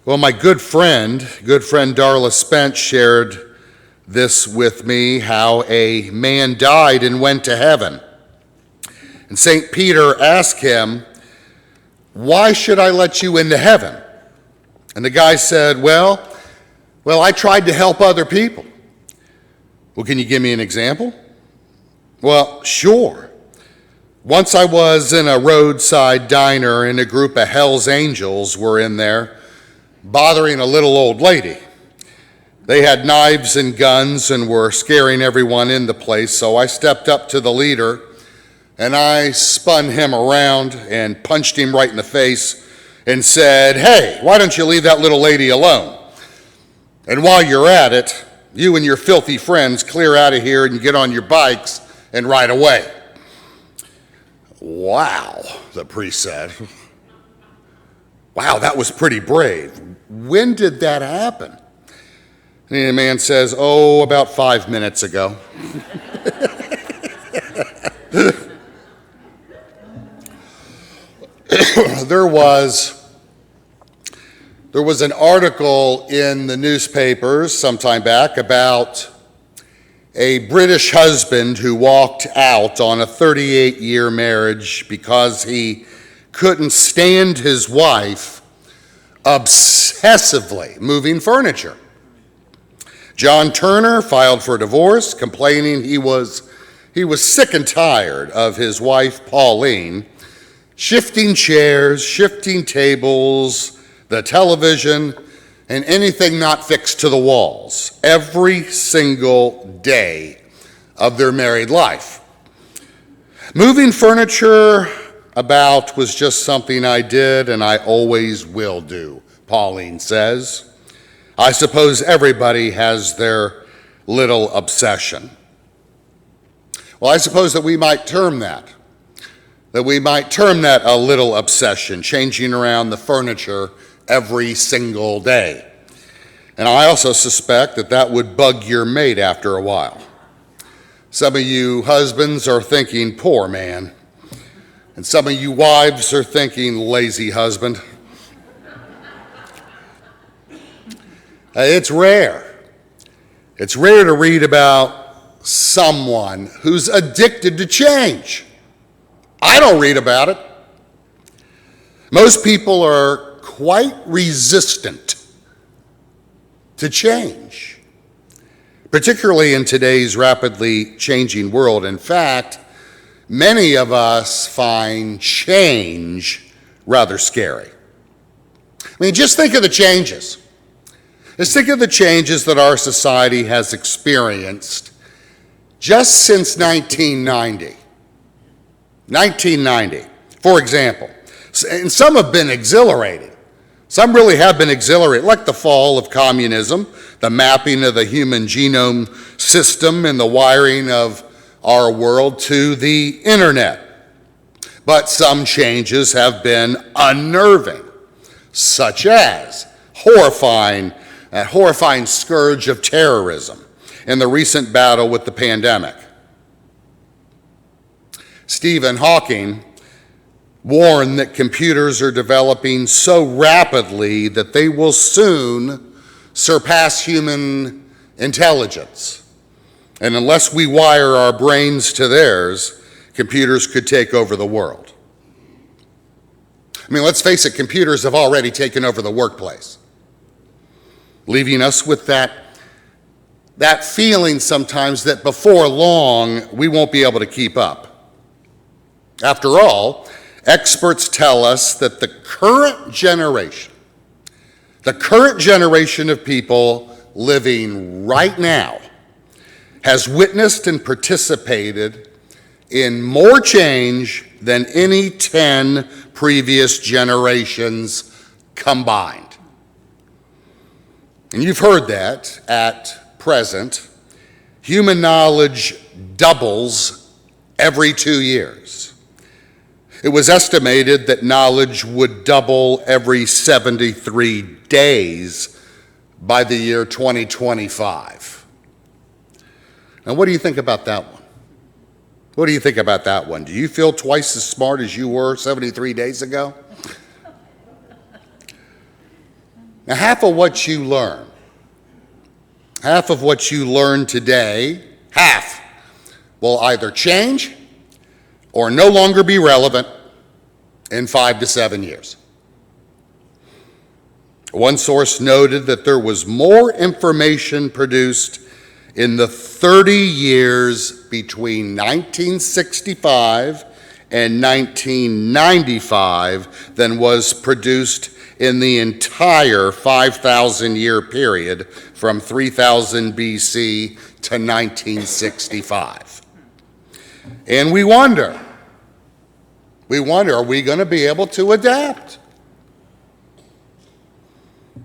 Well, my good friend Darla Spence shared this with me, how a man died and went to heaven. And St. Peter asked him, "Why should I let you into heaven?" And the guy said, well, I tried to help other people. Well, can you give me an example? Well, sure. Once I was in a roadside diner and a group of Hell's Angels were in there bothering a little old lady. They had knives and guns and were scaring everyone in the place, so I stepped up to the leader and I spun him around and punched him right in the face and said, "Hey, why don't you leave that little lady alone? And while you're at it, you and your filthy friends clear out of here and get on your bikes and ride away." "Wow," the priest said. "Wow, that was pretty brave. When did that happen?" And the man says, "About 5 minutes ago." There was an article in the newspapers some time back about a British husband who walked out on a 38-year marriage because he couldn't stand his wife obsessively moving furniture. John Turner filed for divorce, complaining he was sick and tired of his wife, Pauline, shifting chairs, shifting tables, the television, and anything not fixed to the walls every single day of their married life. Moving furniture about was just something I did and I always will do, Pauline says. I suppose everybody has their little obsession. Well, I suppose that we might term that a little obsession, changing around the furniture every single day. And I also suspect that would bug your mate after a while. Some of you husbands are thinking, "Poor man." And some of you wives are thinking, "Lazy husband." It's rare. It's rare to read about someone who's addicted to change. I don't read about it. Most people are quite resistant to change, particularly in today's rapidly changing world. In fact, many of us find change rather scary. I mean, just think of the changes. Just think of the changes that our society has experienced just since 1990. 1990, for example. And some have been exhilarating. Some really have been exhilarating, like the fall of communism, the mapping of the human genome system and the wiring of our world to the internet. But some changes have been unnerving, such as that horrifying scourge of terrorism and the recent battle with the pandemic. Stephen Hawking warned that computers are developing so rapidly that they will soon surpass human intelligence. And unless we wire our brains to theirs, computers could take over the world. I mean, let's face it, computers have already taken over the workplace, leaving us with that feeling sometimes that before long we won't be able to keep up. After all, experts tell us that the current generation of people living right now has witnessed and participated in more change than any 10 previous generations combined. And you've heard that at present, human knowledge doubles every 2 years. It was estimated that knowledge would double every 73 days by the year 2025. Now, what do you think about that one? What do you think about that one? Do you feel twice as smart as you were 73 days ago? Now, half of what you learn today, half will either change or no longer be relevant in 5 to 7 years. One source noted that there was more information produced in the 30 years between 1965 and 1995 than was produced in the entire 5,000-year period from 3000 BC to 1965. And we wonder, are we going to be able to adapt?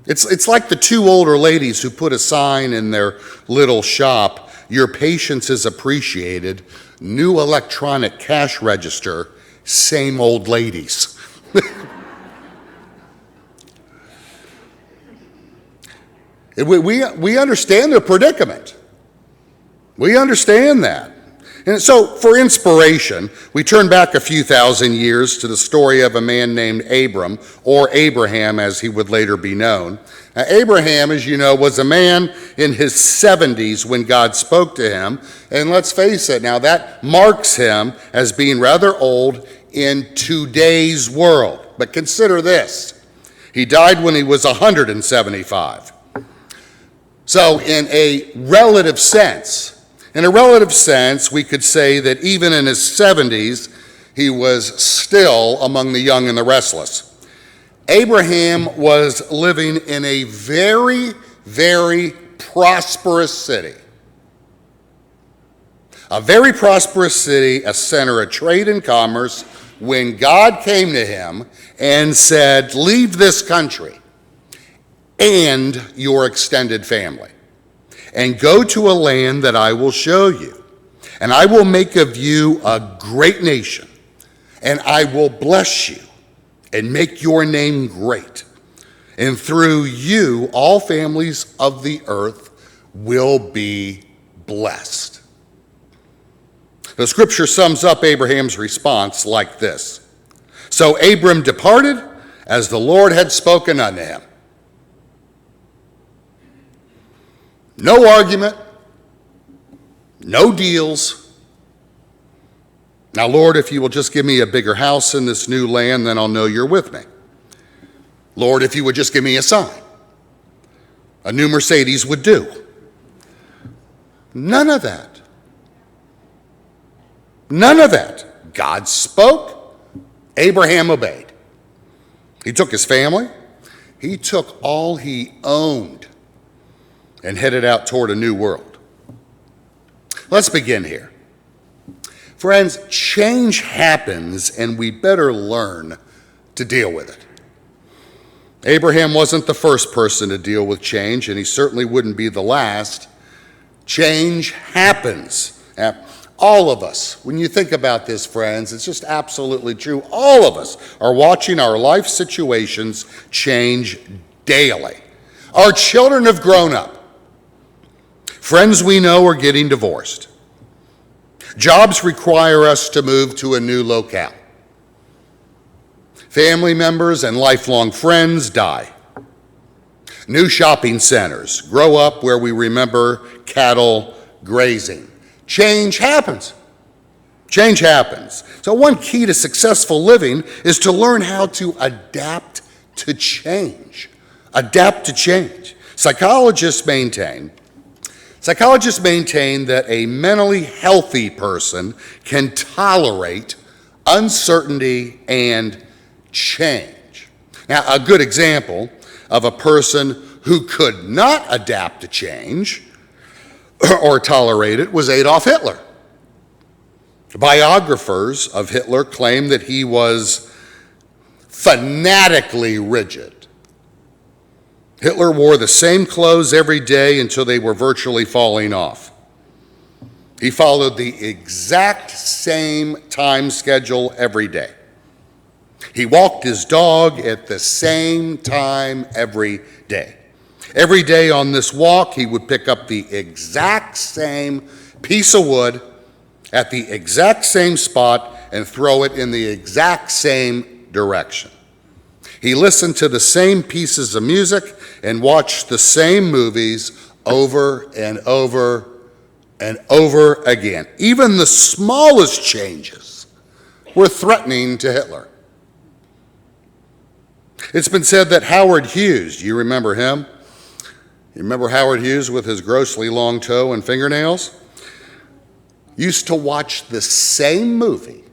It's like the two older ladies who put a sign in their little shop, "Your patience is appreciated, new electronic cash register, same old ladies." We understand the predicament. We understand that. And so for inspiration, we turn back a few thousand years to the story of a man named Abram, or Abraham as he would later be known. Now, Abraham, as you know, was a man in his 70s when God spoke to him. And let's face it, now that marks him as being rather old in today's world. But consider this, he died when he was 175. So in a relative sense, we could say that even in his 70s, he was still among the young and the restless. Abraham was living in a very, very prosperous city. A very prosperous city, a center of trade and commerce, when God came to him and said, "Leave this country and your extended family, and go to a land that I will show you, and I will make of you a great nation, and I will bless you and make your name great, and through you all families of the earth will be blessed." The scripture sums up Abraham's response like this: "So Abram departed as the Lord had spoken unto him." No argument, no deals. "Now, Lord, if you will just give me a bigger house in this new land, then I'll know you're with me. Lord, if you would just give me a sign, a new Mercedes would do." None of that. None of that. God spoke, Abraham obeyed. He took his family, he took all he owned, and headed out toward a new world. Let's begin here. Friends, change happens, and we better learn to deal with it. Abraham wasn't the first person to deal with change, and he certainly wouldn't be the last. Change happens. Now, all of us, when you think about this, friends, it's just absolutely true. All of us are watching our life situations change daily. Our children have grown up. Friends we know are getting divorced. Jobs require us to move to a new locale. Family members and lifelong friends die. New shopping centers grow up where we remember cattle grazing. Change happens. Change happens. So one key to successful living is to learn how to adapt to change. Adapt to change. Psychologists maintain that a mentally healthy person can tolerate uncertainty and change. Now, a good example of a person who could not adapt to change or tolerate it was Adolf Hitler. Biographers of Hitler claim that he was fanatically rigid. Hitler wore the same clothes every day until they were virtually falling off. He followed the exact same time schedule every day. He walked his dog at the same time every day. Every day on this walk, he would pick up the exact same piece of wood at the exact same spot and throw it in the exact same direction. He listened to the same pieces of music and watched the same movies over and over and over again. Even the smallest changes were threatening to Hitler. It's been said that Howard Hughes, do you remember him? You remember Howard Hughes with his grossly long toe and fingernails? Used to watch the same movie,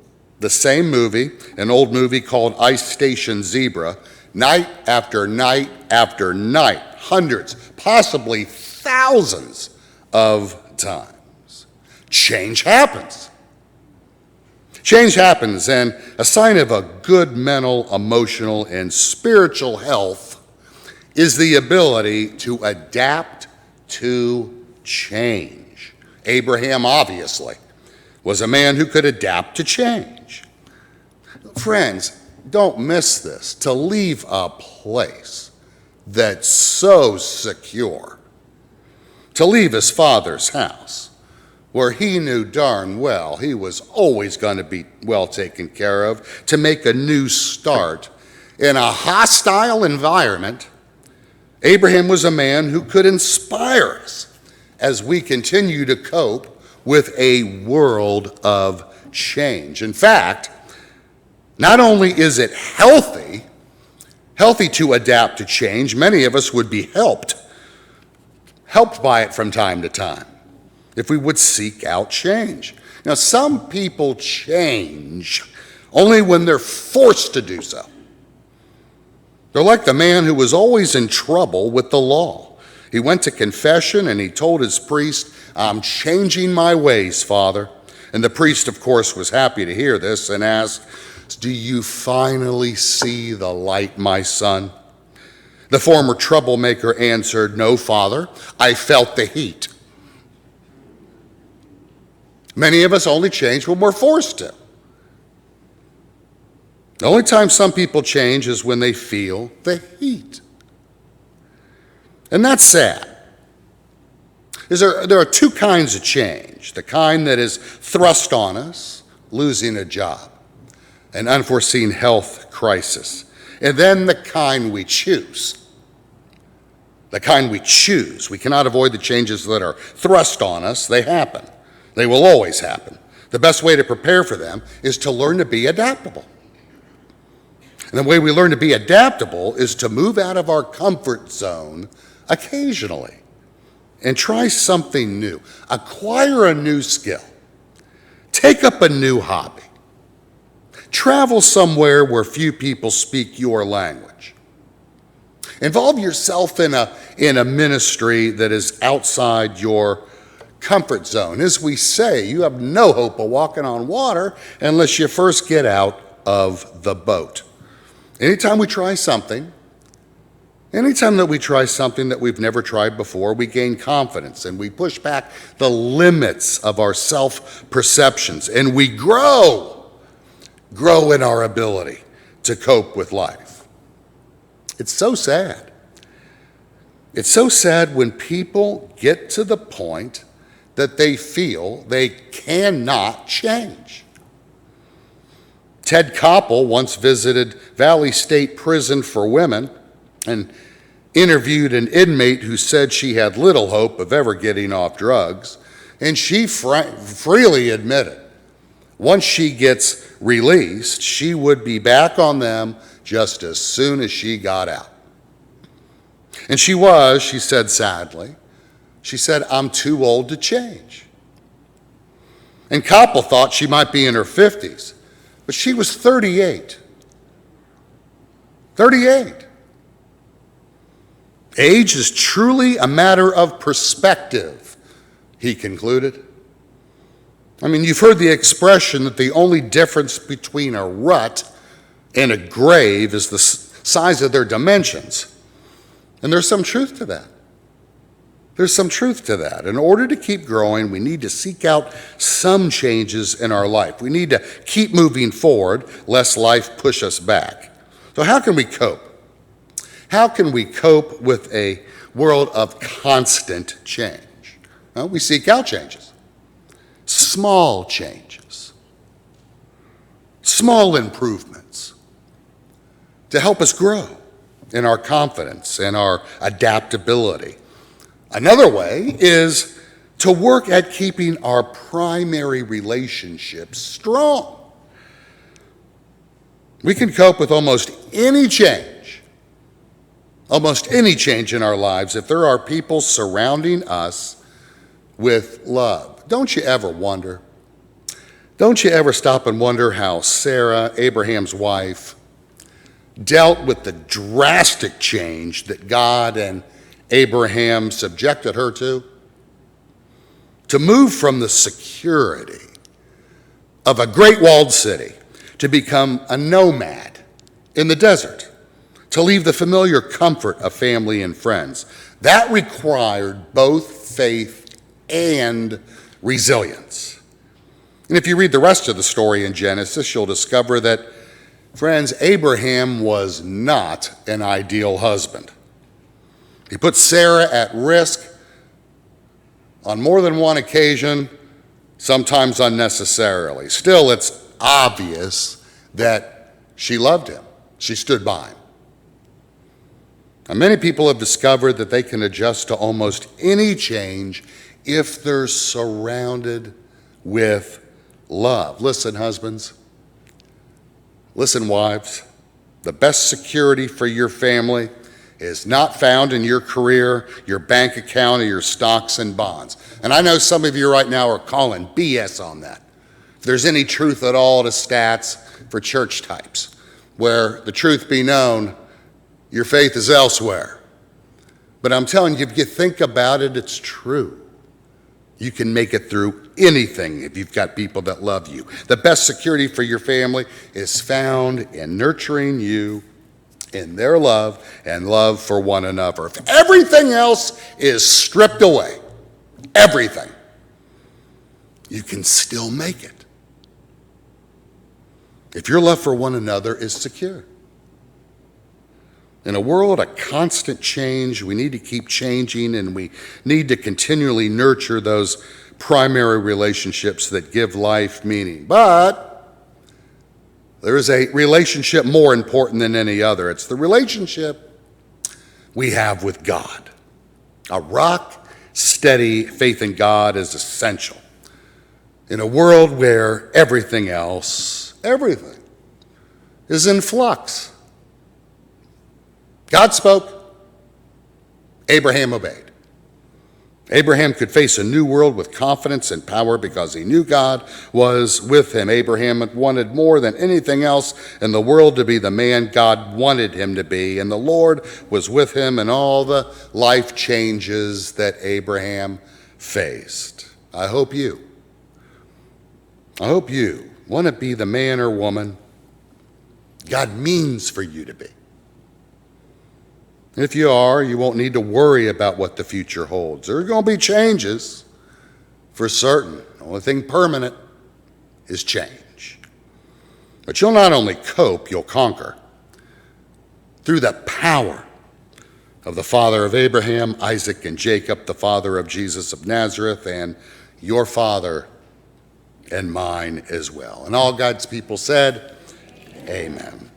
an old movie called Ice Station Zebra, night after night after night, hundreds, possibly thousands of times. Change happens. Change happens, and a sign of a good mental, emotional, and spiritual health is the ability to adapt to change. Abraham, obviously, was a man who could adapt to change. Friends, don't miss this. To leave a place that's so secure, to leave his father's house, where he knew darn well he was always going to be well taken care of, to make a new start in a hostile environment. Abraham was a man who could inspire us as we continue to cope with a world of change. In fact, not only is it healthy to adapt to change, many of us would be helped by it from time to time if we would seek out change. Now, some people change only when they're forced to do so. They're like the man who was always in trouble with the law. He went to confession and he told his priest, "I'm changing my ways, Father." And the priest, of course, was happy to hear this and asked, "Do you finally see the light, my son?" The former troublemaker answered, "No, Father, I felt the heat." Many of us only change when we're forced to. The only time some people change is when they feel the heat. And that's sad. There are two kinds of change: the kind that is thrust on us, losing a job, an unforeseen health crisis, and then the kind we choose. The kind we choose. We cannot avoid the changes that are thrust on us. They happen. They will always happen. The best way to prepare for them is to learn to be adaptable. And the way we learn to be adaptable is to move out of our comfort zone occasionally and try something new, acquire a new skill, take up a new hobby, travel somewhere where few people speak your language. Involve yourself in a ministry that is outside your comfort zone. As we say, you have no hope of walking on water unless you first get out of the boat. Anytime that we try something that we've never tried before, we gain confidence and we push back the limits of our self-perceptions, and we grow in our ability to cope with life. It's so sad. It's so sad when people get to the point that they feel they cannot change. Ted Koppel once visited Valley State Prison for Women and interviewed an inmate who said she had little hope of ever getting off drugs, and she freely admitted once she gets released, she would be back on them just as soon as she got out. And she said sadly, "I'm too old to change." And Koppel thought she might be in her 50s, but she was 38. 38. Age is truly a matter of perspective, he concluded. I mean, you've heard the expression that the only difference between a rut and a grave is the size of their dimensions. And there's some truth to that. There's some truth to that. In order to keep growing, we need to seek out some changes in our life. We need to keep moving forward, lest life push us back. So how can we cope? How can we cope with a world of constant change? Well, we seek out changes. Small changes. Small improvements. to help us grow in our confidence and our adaptability. Another way is to work at keeping our primary relationships strong. We can cope with almost any change in our lives if there are people surrounding us with love. Don't you ever wonder? Don't you ever stop and wonder how Sarah, Abraham's wife, dealt with the drastic change that God and Abraham subjected her to? To move from the security of a great walled city to become a nomad in the desert, to leave the familiar comfort of family and friends. That required both faith and resilience. And if you read the rest of the story in Genesis, you'll discover that, friends, Abraham was not an ideal husband. He put Sarah at risk on more than one occasion, sometimes unnecessarily. Still, it's obvious that she loved him. She stood by him. And many people have discovered that they can adjust to almost any change if they're surrounded with love. Listen, husbands. Listen, wives. The best security for your family is not found in your career, your bank account, or your stocks and bonds. And I know some of you right now are calling BS on that. If there's any truth at all to stats for church types, where the truth be known, your faith is elsewhere. But I'm telling you, if you think about it, it's true. You can make it through anything if you've got people that love you. The best security for your family is found in nurturing you in their love and love for one another. If everything else is stripped away, everything, you can still make it. If your love for one another is secure. In a world of constant change, we need to keep changing, and we need to continually nurture those primary relationships that give life meaning. But there is a relationship more important than any other. It's the relationship we have with God. A rock-steady faith in God is essential in a world where everything is in flux. God spoke, Abraham obeyed. Abraham could face a new world with confidence and power because he knew God was with him. Abraham wanted more than anything else in the world to be the man God wanted him to be, and the Lord was with him in all the life changes that Abraham faced. I hope you want to be the man or woman God means for you to be. If you are, you won't need to worry about what the future holds. There are going to be changes, for certain. The only thing permanent is change. But you'll not only cope, you'll conquer through the power of the father of Abraham, Isaac, and Jacob, the father of Jesus of Nazareth, and your father and mine as well. And all God's people said, amen.